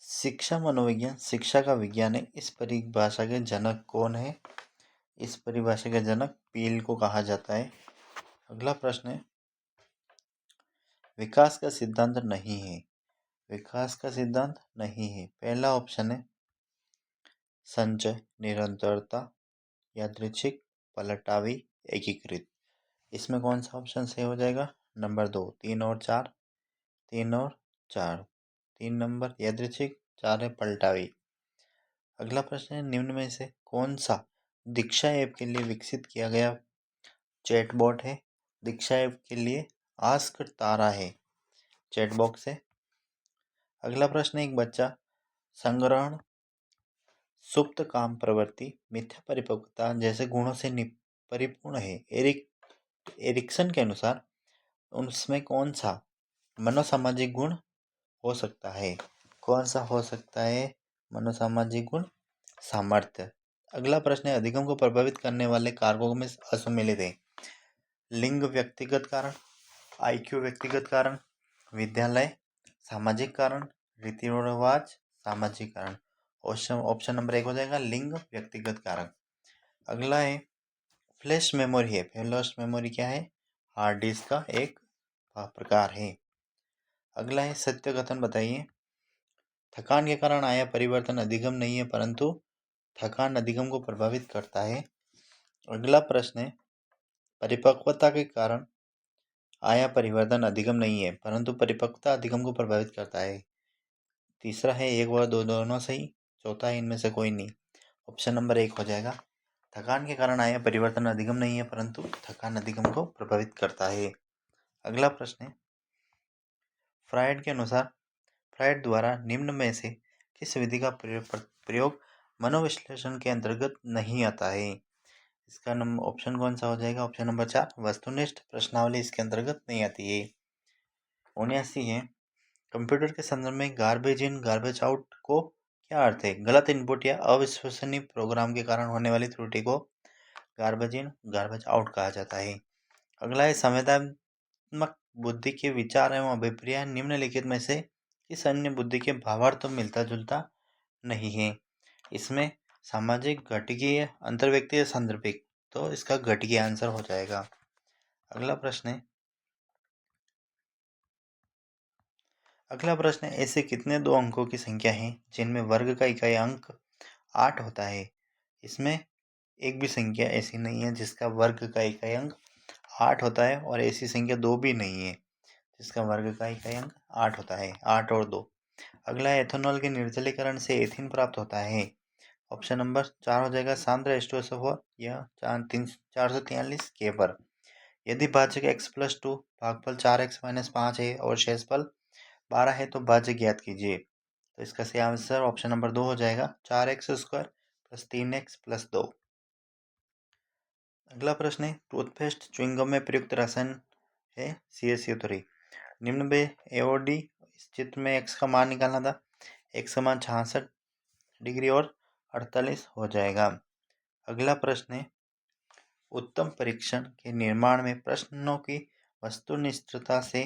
शिक्षा मनोविज्ञान शिक्षा का विज्ञान है। इस परिभाषा के जनक कौन है? इस परिभाषा के जनक पील को कहा जाता है। अगला प्रश्न है, विकास का सिद्धांत नहीं है। विकास का सिद्धांत नहीं है। पहला ऑप्शन है संचय, निरंतरता, यादृच्छिक, पलटावी, एकीकृत। इसमें कौन सा ऑप्शन सही हो जाएगा? नंबर 2, 3 और 4। 3 और 4। 3 नंबर यादृच्छिक, 4 है पलटावी। अगला प्रश्न है, निम्न में से कौन सा दीक्षा ऐप के लिए विकसित किया गया चैटबॉट है? दीक्षा ऐप के लिए आस्क तारा है चैटबॉक्स है। अगला प्रश्न है, एक बच्चा संग्रहण, सुप्त काम प्रवृत्ति, मिथ्या परिपक्वता जैसे गुणों से परिपूर्ण है। एरिक्सन के अनुसार उसमें कौन सा मनोसामाजिक गुण हो सकता है? कौन सा हो सकता है मनोसामाजिक गुण? सामर्थ्य। अगला प्रश्न है, अधिगम को प्रभावित करने वाले कारकों में असम्मिलित है। लिंग व्यक्तिगत कारण, आईक्यू व्यक्तिगत कारण, विद्यालय, सामाजिक कारण, रीति रिवाज, सामाजिक कारण। ऑप्शन नंबर 1 हो जाएगा लिंग व्यक्तिगत कारण। अगला है फ्लैश मेमोरी है। फ्लैश मेमोरी क्या है? हार्ड डिस्क का एक प्रकार है। अगला है सत्य कथन बताइए। थकान के कारण आया परिवर्तन अधिगम नहीं है, परंतु थकान अधिगम को प्रभावित करता है। अगला प्रश्न है, परिपक्वता के कारण आया परिवर्तन अधिगम नहीं है, परंतु परिपक्वता अधिगम को प्रभावित करता है। तीसरा है 1 व 2 दोनों सही। चौथा है इनमें से कोई नहीं। ऑप्शन नंबर 1 हो जाएगा। थकान के कारण आया परिवर्तन अधिगम नहीं है, परंतु थकान अधिगम को प्रभावित करता है। अगला प्रश्न है, फ्रायड के अनुसार फ्रायड द्वारा निम्न में से किस विधि का प्रयोग मनोविश्लेषण के अंतर्गत नहीं आता है? इसका नंबर ऑप्शन कौन सा हो जाएगा? ऑप्शन नंबर 4, वस्तुनिष्ठ प्रश्नावली इसके अंतर्गत नहीं आती है। 79 है, कंप्यूटर के संदर्भ में गार्बेज इन गार्बेज आउट को क्या अर्थ है? गलत इनपुट या अविश्वसनीय प्रोग्राम के कारण होने वाली त्रुटि को गार्बेज इन गार्बेज आउट कहा जाता है। अगला है, संवेदनात्मक बुद्धि के विचार एवं अभिप्राय निम्नलिखित में से किस अन्य बुद्धि के भावार्थ तो मिलता जुलता नहीं है? इसमें सामाजिक, घटिकीय, अंतर्व्यक्तीय, सांदर्भिक, तो इसका घटिकीय आंसर हो जाएगा। अगला प्रश्न है, ऐसे कितने दो अंकों की संख्या है जिनमें वर्ग का इकाई अंक 8 होता है? इसमें एक भी संख्या ऐसी नहीं है जिसका वर्ग का इकाई अंक 8 होता है, और ऐसी संख्या 2 भी नहीं है जिसका वर्ग का इकाई अंक 8 होता है। 8 और 2। अगला है, एथेनॉल के निर्जलीकरण से एथीन प्राप्त होता है। ऑप्शन नंबर 4 हो जाएगा सांद्र H2SO4 या 443 के पर। यदि भाजक x+2 भागफल 4x-5 है और शेषफल 12 है तो भाज्य ज्ञात कीजिए। तो इसका सही आंसर ऑप्शन नंबर 2 हो जाएगा, 4x² + 3x + 2। अगला प्रश्न है, टूथपेस्ट च्युइंगम में प्रयुक्त रसायन है CaCO3। निम्न में AOD, इस चित्र में x का मान निकालना था। x का मान 66 डिग्री और 48 हो जाएगा। अगला प्रश्न है, उत्तम परीक्षण के निर्माण में प्रश्नों की वस्तुनिष्ठता से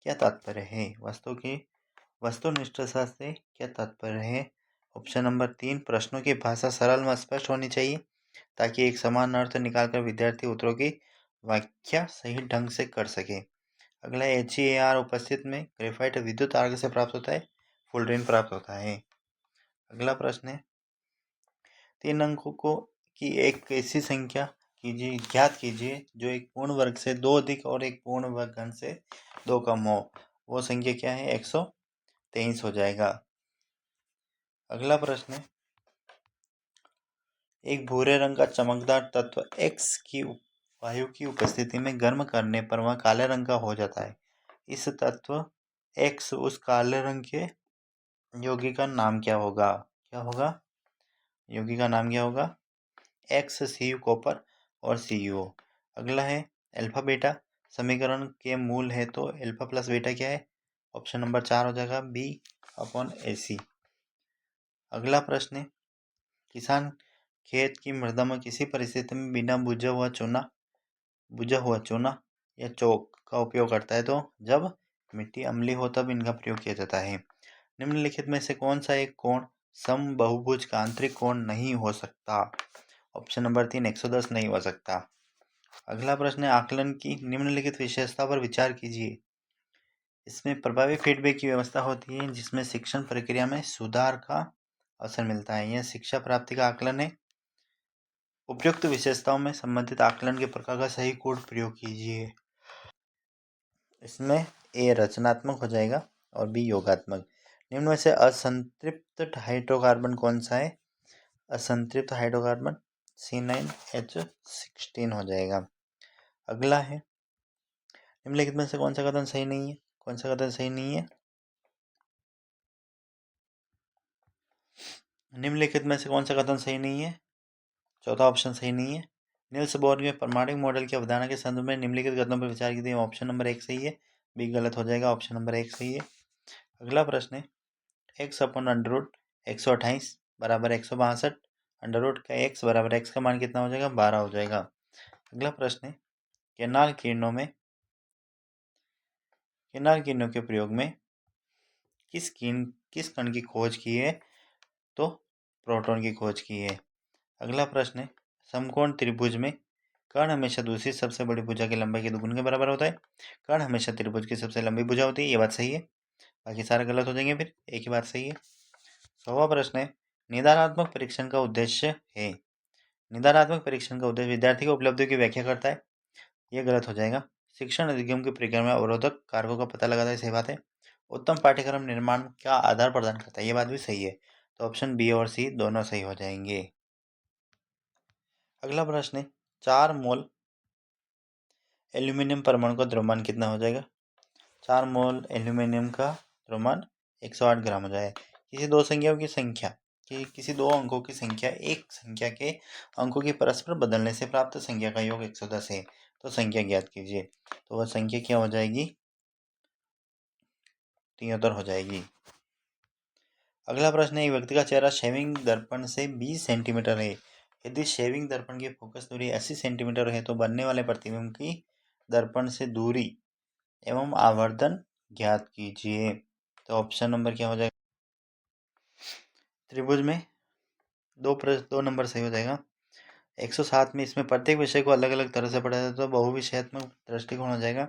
क्या तात्पर्य है? वस्तुनिष्ठता से क्या तात्पर्य है? ऑप्शन नंबर 3, प्रश्नों की भाषा सरल व स्पष्ट होनी चाहिए ताकि एक समान अर्थ निकालकर विद्यार्थी उत्तरों की व्याख्या सही ढंग से कर सके। अगला HEAR उपस्थित में ग्रेफाइट विद्युत आर्क से प्राप्त होता है, फुलरिन प्राप्त होता है। अगला प्रश्न है, 3 अंकों को की एक ऐसी संख्या ज्ञात कीजिए जो एक पूर्ण वर्ग से 2 अधिक और एक पूर्ण वर्ग घन से 2 कम हो। वो संख्या क्या है? 123 हो जाएगा। अगला प्रश्न है, एक भूरे रंग का चमकदार तत्व X की वायु की उपस्थिति में गर्म करने पर वह काले रंग का हो जाता है। इस तत्व X उस काले रंग के यौगिक का नाम क्या होगा? क्या होगा? यौगिक का नाम क्या होगा? X, Cu कॉपर और Cu। अगला है, अल्फा बीटा समीकरण के मूल है तो अल्फा प्लस बीटा क्या है? ऑप्शन नंबर 4 हो जाएगा B/AC। अगला प्रश्न है, किसान खेत की मृदा में किसी परिस्थिति में बिना बुझा हुआ चूना या चौक का उपयोग करता है तो जब मिट्टी अम्लीय हो तब इनका प्रयोग किया जाता है। निम्नलिखित में से कौन सा एक कोण समबाहुभुज का आंतरिक कोण नहीं हो सकता? ऑप्शन नंबर 3 110 नहीं हो सकता। अगला प्रश्न है, आकलन की निम्नलिखित विशेषता पर विचार कीजिए। इसमें प्रभावी फीडबैक की व्यवस्था होती है जिसमें शिक्षण प्रक्रिया में सुधार का अवसर मिलता है। यह शिक्षा प्राप्ति का आकलन है। उपयुक्त विशेषताओं में संबंधित आकलन के प्रकार का सही कोड प्रयोग कीजिए। इसमें ए रचनात्मक हो जाएगा और बी योगात्मक। निम्न में से असंतृप्त हाइड्रोकार्बन कौन सा है? असंतृप्त हाइड्रोकार्बन C9H16 हो जाएगा। अगला है, निम्नलिखित में से कौन सा कथन सही नहीं है? कौन सा कथन सही नहीं है? निम्नलिखित में से कौन सा कथन सही नहीं है? चौथा ऑप्शन सही नहीं है। नील्स बोर के परमाणु मॉडल की अवधारणा के संदर्भ में निम्नलिखित कथनों पर विचार कीजिए। ऑप्शन नंबर 1 सही है, बी गलत हो जाएगा। ऑप्शन नंबर 1 सही है। अगला प्रश्न है, x अपन अंडर रूट 128 बराबर 162 अंडर रूट का x बराबर x का मान कितना हो जाएगा? 12 हो जाएगा। अगला प्रश्न है, किरणाल किरणों के प्रयोग में किस कण की खोज की है? तो प्रोटॉन की खोज की है। अगला प्रश्न है, समकोण त्रिभुज में कर्ण हमेशा दूसरी सबसे बड़ी भुजा की लंबाई के दुगुने के बराबर होता है। कर्ण हमेशा त्रिभुज की सबसे लंबी भुजा होती है, ये बात सही है। बाकी सारे गलत हो जाएंगे, फिर एक ही बात सही है। 100वां प्रश्न है, निदानात्मक परीक्षण का उद्देश्य है। निदानात्मक परीक्षण का उद्देश्य विद्यार्थी की उपलब्धियों की व्याख्या करता है, यह गलत हो जाएगा। शिक्षण अधिगम की प्रक्रिया में अवरोधक कारकों का पता लगाता है, सही बात है। उत्तम पाठ्यक्रम निर्माण का आधार प्रदान करता है, ये बात भी सही है। तो ऑप्शन बी और सी दोनों सही हो जाएंगे। अगला प्रश्न है, 4 मोल एल्यूमिनियम परमाणु का द्रव्यमान कितना हो जाएगा? 4 मोल एल्यूमिनियम का द्रव्यमान 108 ग्राम हो जाएगा। किसी दो अंकों की संख्या एक संख्या के अंकों की परस्पर बदलने से प्राप्त संख्या का योग 110 है, तो संख्या ज्ञात कीजिए। तो वह संख्या क्या हो जाएगी? 73 हो जाएगी। अगला प्रश्न है, एक व्यक्ति का चेहरा शेविंग दर्पण से 20 सेंटीमीटर है। यदि शेविंग दर्पण की फोकस दूरी 80 सेंटीमीटर है तो बनने वाले प्रतिबिंब की दर्पण से दूरी एवं आवर्धन ज्ञात कीजिए। तो ऑप्शन नंबर क्या हो जाएगा? त्रिभुज में दो नंबर सही हो जाएगा। 107 में इसमें प्रत्येक विषय को अलग अलग तरह से पढ़ा जाता है, तो बहुविषयात्मक दृष्टिकोण हो जाएगा।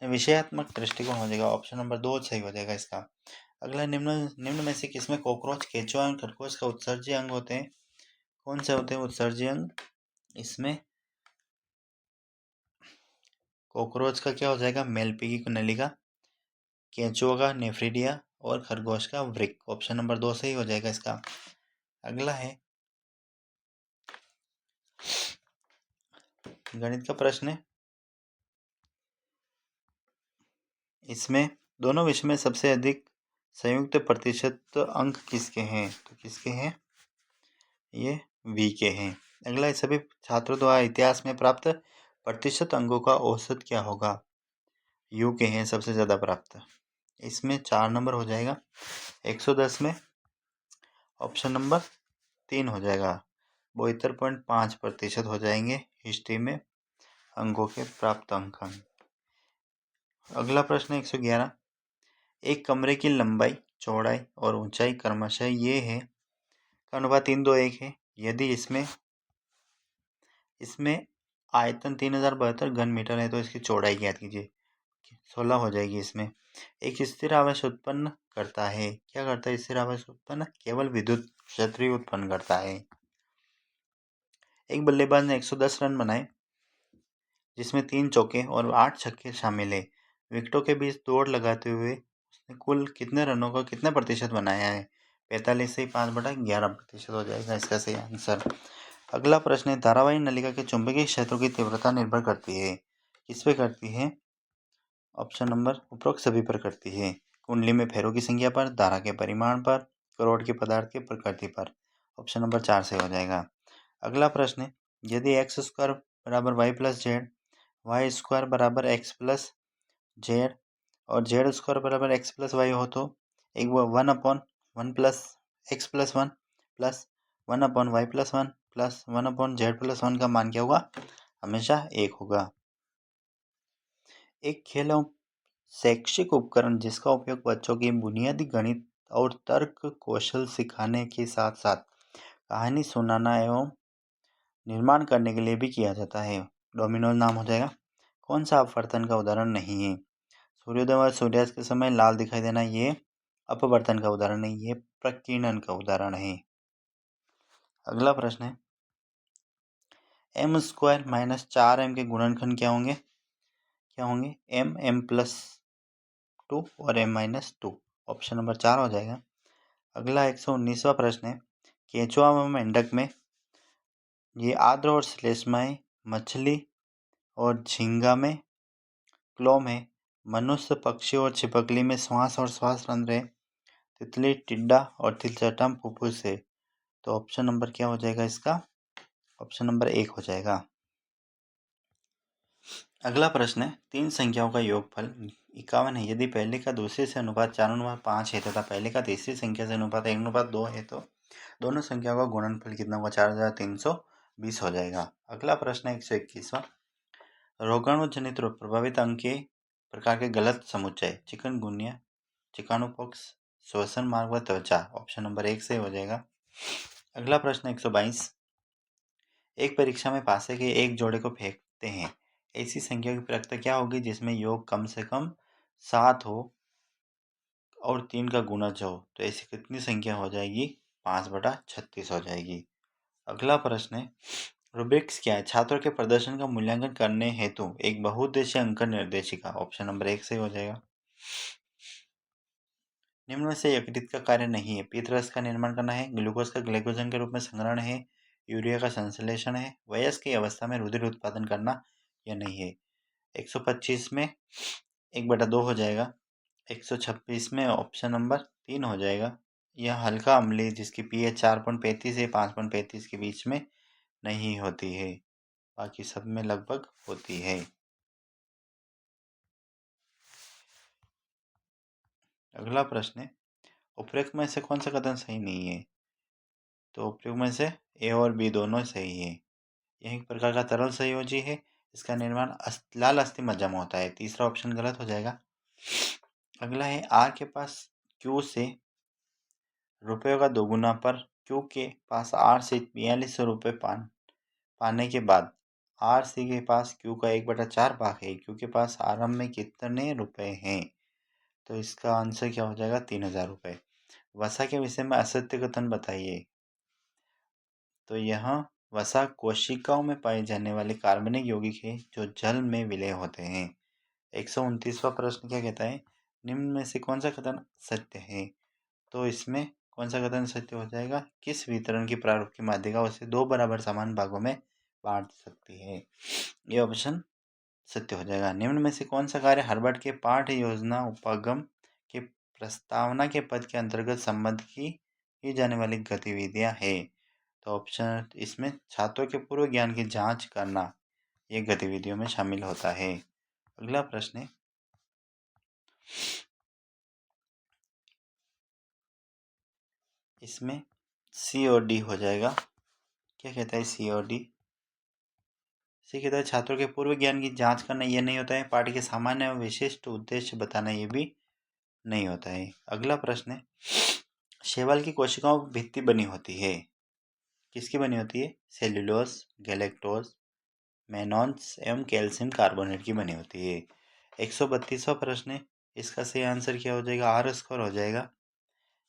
विषयात्मक दृष्टिकोण हो जाएगा। ऑप्शन नंबर 2 सही हो जाएगा इसका। अगला, निम्न में से किसमें कॉकरोच, केंचुआ और खरगोश का उत्सर्जी अंग होते हैं? कौन से होते हैं उत्सर्जी अंग? इसमें कॉकरोच का क्या हो जाएगा? मेलपीगी नलिका, केंचुआ का नेफ्रिडिया और खरगोश का वृक्क। ऑप्शन नंबर 2 सही हो जाएगा इसका। अगला है, गणित का प्रश्न है। इसमें दोनों विषय में सबसे अधिक संयुक्त प्रतिशत अंक किसके हैं? तो किसके हैं? ये वी के हैं। अगला, सभी छात्रों द्वारा इतिहास में प्राप्त प्रतिशत अंकों का औसत क्या होगा? यू के हैं सबसे ज़्यादा प्राप्त। इसमें 4 नंबर हो जाएगा। 110 में ऑप्शन नंबर 3 हो जाएगा। 72.5% हो जाएंगे हिस्ट्री में अंकों के प्राप्त अंक। अगला प्रश्न 111, एक कमरे की लंबाई, चौड़ाई और ऊंचाई क्रमशः ये है का अनुपात 3:1 है। यदि इसमें आयतन 3072 घन मीटर है तो इसकी चौड़ाई ज्ञात कीजिए। 16 हो जाएगी। इसमें एक स्थिर आवेश उत्पन्न करता है। क्या करता है स्थिर आवेश उत्पन्न? केवल विद्युत क्षेत्र ही उत्पन्न करता है। एक बल्लेबाज ने 110 रन बनाए जिसमें 3 चौके और 8 छक्के शामिल है। विकेटों के बीच दौड़ लगाते हुए उसने कुल कितने रनों का कितने प्रतिशत बनाया है? 45 से 5/11% हो जाएगा इसका सही आंसर। अगला प्रश्न है, धारावाही नलिका के चुंबकीय क्षेत्रों की तीव्रता निर्भर करती है। किस पे करती है? ऑप्शन नंबर उपरोक्त सभी पर करती है। कुंडली में फेरों की संख्या पर, धारा के परिमाण पर, करोड़ के पदार्थ की प्रकृति पर। ऑप्शन नंबर 4 से हो जाएगा। अगला प्रश्न है, यदि एक्स स्क्वायर बराबर Y plus Z, Y square बराबर एक्स प्लस जेड और जेड स्क्वायर बराबर एक्स प्लस वाई हो तो एक 1/1 plus X plus 1 plus 1/y plus 1 plus 1/z plus 1 का मान क्या होगा? हमेशा 1 होगा। एक शैक्षिक उपकरण जिसका उपयोग बच्चों की बुनियादी गणित और तर्क कौशल सिखाने के साथ साथ कहानी सुनाना एवं निर्माण करने के लिए भी किया जाता है। डोमिनोज नाम हो जाएगा। कौन सा अपवर्तन का उदाहरण नहीं है? सूर्योदय व सूर्यास्त के समय लाल दिखाई देना ये अपवर्तन का उदाहरण नहीं, ये प्रकीर्णन का उदाहरण है। अगला प्रश्न है, m² - 4m के गुणनखंड क्या होंगे? m+2 और m-2। ऑप्शन नंबर 4 हो जाएगा। अगला 119वां प्रश्न है, केंचुआ व मेंढक में ये आर्द्र और श्लेष्माएँ, मछली और झींगा में क्लोम है, मनुष्य, पक्षी और छिपकली में श्वास और श्वास रंध्र है, तितली, टिड्डा और तिलचट्टा में फुफ्फुस है। तो ऑप्शन नंबर क्या हो जाएगा इसका? ऑप्शन नंबर 1 हो जाएगा। अगला प्रश्न है, 3 संख्याओं का योगफल 51 है यदि पहले का दूसरे से अनुपात 4:5 है तथा पहले का तीसरी संख्या से अनुपात 1:2 है तो दोनों संख्याओं का गुणनफल कितना होगा? 4320 हो जाएगा। अगला प्रश्न है 121वां, रोगाणु जनित रोग प्रभावित अंग के प्रकार के गलत समुच्चय, चिकनगुनिया, चिकानोपॉक्स, श्वसन मार्ग व त्वचा। ऑप्शन नंबर 1 से हो जाएगा। अगला प्रश्न 122, एक परीक्षा में पासे के एक जोड़े को फेंकते हैं, ऐसी संख्या की प्राप्यता क्या होगी जिसमें योग कम से कम 7 हो और 3 का गुणज हो? तो ऐसी कितनी संख्या हो जाएगी? 5/36 हो जाएगी। अगला प्रश्न है, रूब्रिक्स क्या है? छात्रों के प्रदर्शन का मूल्यांकन करने हेतु एक बहुउद्देशीय अंकन निर्देशिका। ऑप्शन नंबर 1 से हो जाएगा। निम्न में से यकृत का कार्य नहीं है? पीतरस का निर्माण करना है, ग्लूकोज का ग्लाइकोजन के रूप में संग्रहण है, यूरिया का संश्लेषण है, वयस्क की अवस्था में रुधिर उत्पादन करना या नहीं है? 125 में 1/2 हो जाएगा। 126 में ऑप्शन नंबर 3 हो जाएगा। यह हल्का अम्लीय जिसकी pH 4.35 से 5.35 के बीच में नहीं होती है, बाकी सब में लगभग होती है। अगला प्रश्न है, उपरोक्त में से कौन सा कथन सही नहीं है? तो उपरोक्त में से ए और बी दोनों सही है। यह एक प्रकार का तरल संयोजी है, इसका निर्माण लाल अस्थि मज्जा में होता है। तीसरा ऑप्शन गलत हो जाएगा। अगला है, आर के पास क्यू से रुपयों का दोगुना पर क्यू के पास आर से 4200 रुपये पाने के बाद आर सी के पास क्यू का 1/4 भाग है, क्यू के पास आरंभ में कितने रुपए हैं? तो इसका आंसर क्या हो जाएगा? 3000 रुपये। वसा के विषय में असत्य कथन बताइए। तो यह वसा कोशिकाओं में पाए जाने वाले कार्बनिक यौगिक है जो जल में विलय होते हैं। 129वां प्रश्न क्या कहता है, निम्न में से कौन सा कथन सत्य है? तो इसमें कौन सा कथन सत्य हो जाएगा? किस वितरण की प्रारूप की माध्यिका उसे 2 बराबर समान भागों में बांट सकती है? ये ऑप्शन सत्य हो जाएगा। निम्न में से कौन सा कार्य हर्बर्ट के पाठ योजना उपागम के प्रस्तावना के पद के अंतर्गत संबंध की जाने वाली गतिविधियां है? तो ऑप्शन इसमें छात्रों के पूर्व ज्ञान की जांच करना ये गतिविधियों में शामिल होता है। अगला प्रश्न है, इसमें सी और डी हो जाएगा। क्या कहता है सी और डी? सी कहता है छात्रों के पूर्व ज्ञान की जांच करना ये नहीं होता है। पाठ के सामान्य एवं विशिष्ट उद्देश्य बताना ये भी नहीं होता है। अगला प्रश्न है, शैवाल की कोशिकाओं की भित्ति बनी होती है, किसकी बनी होती है? सेल्यूलोज, गैलेक्टोज, मेनॉन्स एवं कैल्शियम कार्बोनेट की बनी होती है। 132वां प्रश्न है, इसका सही आंसर क्या हो जाएगा? आर स्क्वायर हो जाएगा।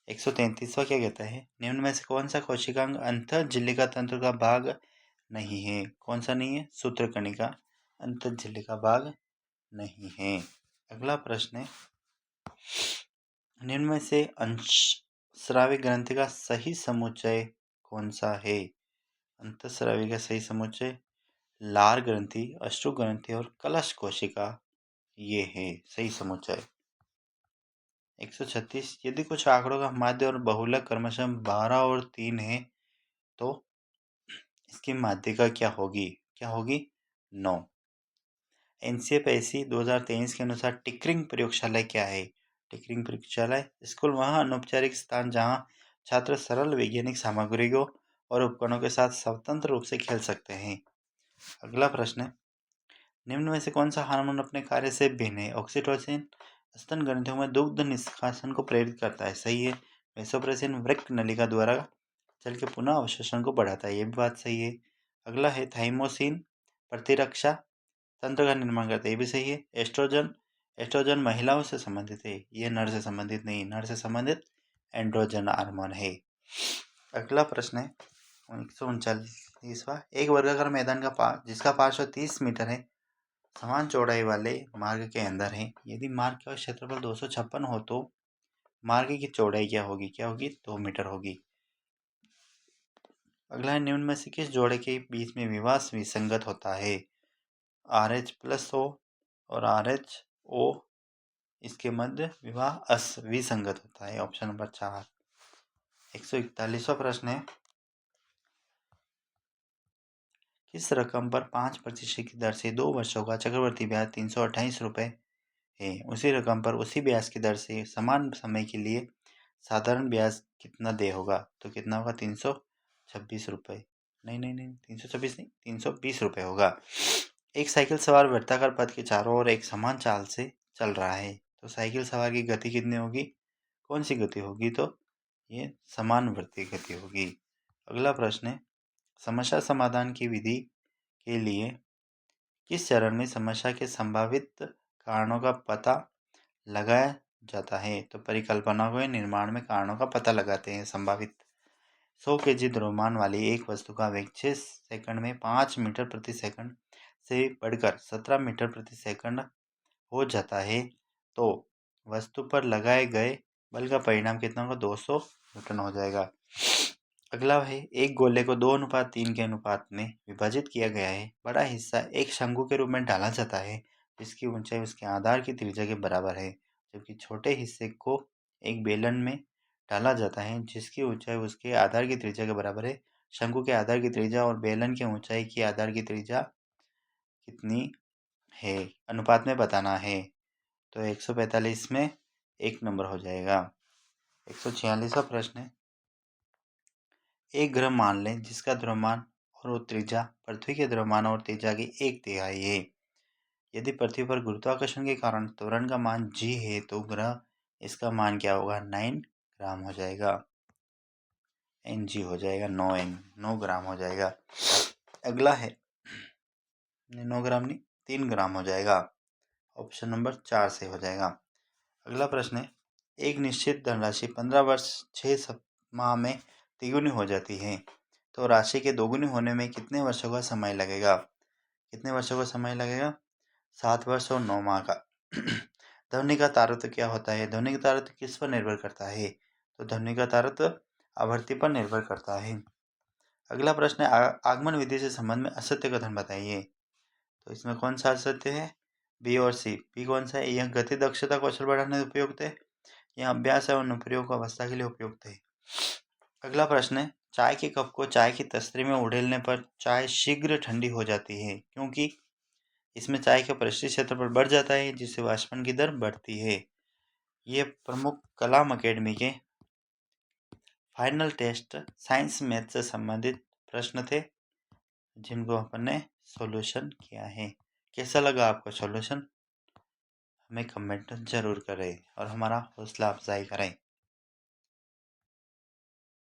133वां क्या कहता है, निम्न में से कौन सा कोशिकांग अंतःझिल्लिका तंत्र का भाग नहीं है? कौन सा नहीं है? सूत्रकणिका अंतःझिल्लिका भाग नहीं है। अगला प्रश्न है, निम्न में से अंतःस्रावी ग्रंथि का सही समुच्चय कौन सा है? अंतःस्रावी का सही समुच्चय लार ग्रंथि, अश्रु ग्रंथि और कलश कोशिका ये है सही समुच्चय। 136, यदि कुछ आंकड़ों का माध्य और बहुलक क्रमशः 12 और 3 है तो इसकी माध्यिका क्या होगी? 9। एनसीएफएसी 2023 के अनुसार टिकरिंग प्रयोगशाला क्या है? टिकरिंग प्रयोगशाला स्कूल वह अनौपचारिक स्थान जहां छात्र सरल वैज्ञानिक सामग्रियों और उपकरणों के साथ स्वतंत्र रूप से खेल सकते हैं। अगला प्रश्न है, निम्न में से कौन सा हार्मोन अपने कार्य से भिन्न है? ऑक्सीटोसिन स्तन ग्रंथियों में दुग्ध निष्कासन को प्रेरित करता है, सही है। वेसोप्रेसिन वृक्क नलिका द्वारा जल के पुनः अवशोषण को बढ़ाता है, ये भी बात सही है। अगला है थाइमोसिन प्रतिरक्षा तंत्र का निर्माण करता है, ये भी सही है। एस्ट्रोजन महिलाओं से संबंधित है, ये नर से संबंधित नहीं, नर से संबंधित एंड्रोजन हार्मोन है। अगला प्रश्न है 139वां। एक वर्गाकार मैदान का जिसका पार्श्व 30 मीटर है समान चौड़ाई वाले मार्ग के अंदर है। यदि मार्ग का क्षेत्रफल 256 हो तो मार्ग की चौड़ाई क्या होगी? 2 मीटर होगी। अगला है निम्न में से किस जोड़े के बीच में विवाह विसंगत होता है? RH+O और RHO इसके मध्य विवाह विसंगत होता है, ऑप्शन नंबर 4। 141वां प्रश्न है किस रकम पर 5% की दर से 2 वर्षों का चक्रवृद्धि ब्याज 328 रुपये है? उसी रकम पर उसी ब्याज की दर से समान समय के लिए साधारण ब्याज कितना दे होगा? तो कितना होगा? 326 रुपये। नहीं 326 नहीं, 320 रुपये होगा। एक साइकिल सवार वृत्ताकार पथ के चारों ओर एक समान चाल से चल रहा है, तो साइकिल सवार की गति कितनी होगी? कौन सी गति होगी? तो ये समानुवर्ती गति होगी। अगला प्रश्न है समस्या समाधान की विधि के लिए किस चरण में समस्या के संभावित कारणों का पता लगाया जाता है? तो परिकल्पना को निर्माण में कारणों का पता लगाते हैं संभावित। 100 kg द्रव्यमान वाली एक वस्तु का वेग 6 सेकंड में 5 मीटर प्रति सेकंड से बढ़कर 17 मीटर प्रति सेकंड हो जाता है, तो वस्तु पर लगाए गए बल का परिणाम कितना होगा? 200 न्यूटन हो जाएगा। अगला है एक गोले को 2:3 के अनुपात में विभाजित किया गया है। बड़ा हिस्सा एक शंकु के रूप में डाला जाता है जिसकी ऊंचाई उसके आधार की त्रिज्या के बराबर है, जबकि छोटे हिस्से को एक बेलन में डाला जाता है जिसकी ऊंचाई उसके आधार की त्रिज्या के बराबर है। शंकु के आधार की त्रिज्या और बेलन की ऊंचाई की आधार की त्रिज्या कितनी है अनुपात में बताना है। तो 145 में 1 नंबर हो जाएगा। 146वां प्रश्न है एक ग्रह मान लें जिसका द्रव्यमान और त्रिज्या पृथ्वी के द्रव्यमान और त्रिज्या की 1/3 है। यदि पृथ्वी पर गुरुत्वाकर्षण के कारण त्वरण का मान g है तो ग्रह इसका मान क्या होगा? 9 ग्राम हो जाएगा, Ng हो जाएगा 9 ग्राम हो जाएगा। अगला है 9 ग्राम नहीं 3 ग्राम हो जाएगा, ऑप्शन नंबर 4 से हो जाएगा। अगला प्रश्न है एक निश्चित धनराशि 15 वर्ष 6 माह में तिगुनी हो जाती है, तो राशि के दोगुनी होने में कितने वर्षों का समय लगेगा? कितने वर्षों का समय लगेगा? 7 वर्ष और 9 माह का। ध्वनि का तारतम्य क्या होता है? ध्वनि का तारतम्य किस पर निर्भर करता है? तो ध्वनि का तारतम्य आवृत्ति पर निर्भर करता है। अगला प्रश्न है आगमन विधि से संबंध में असत्य कथन बताइए। तो इसमें कौन सा असत्य है? बी और सी। बी कौन सा है? यह गति दक्षता कौशल बढ़ाने में उपयुक्त है, यह अभ्यास एवं अनुप्रयोग अवस्था के लिए उपयुक्त है। अगला प्रश्न है चाय के कप को चाय की तस्तरी में उड़ेलने पर चाय शीघ्र ठंडी हो जाती है क्योंकि इसमें चाय का परिष्कृत क्षेत्रफल बढ़ जाता है जिससे वाष्पन की दर बढ़ती है। ये प्रमुख कलाम अकेडमी के फाइनल टेस्ट साइंस मैथ से संबंधित प्रश्न थे जिनको अपन ने सॉल्यूशन किया है। कैसा लगा आपको सॉल्यूशन? हमें कमेंट जरूर करें और हमारा हौसला अफजाई करें।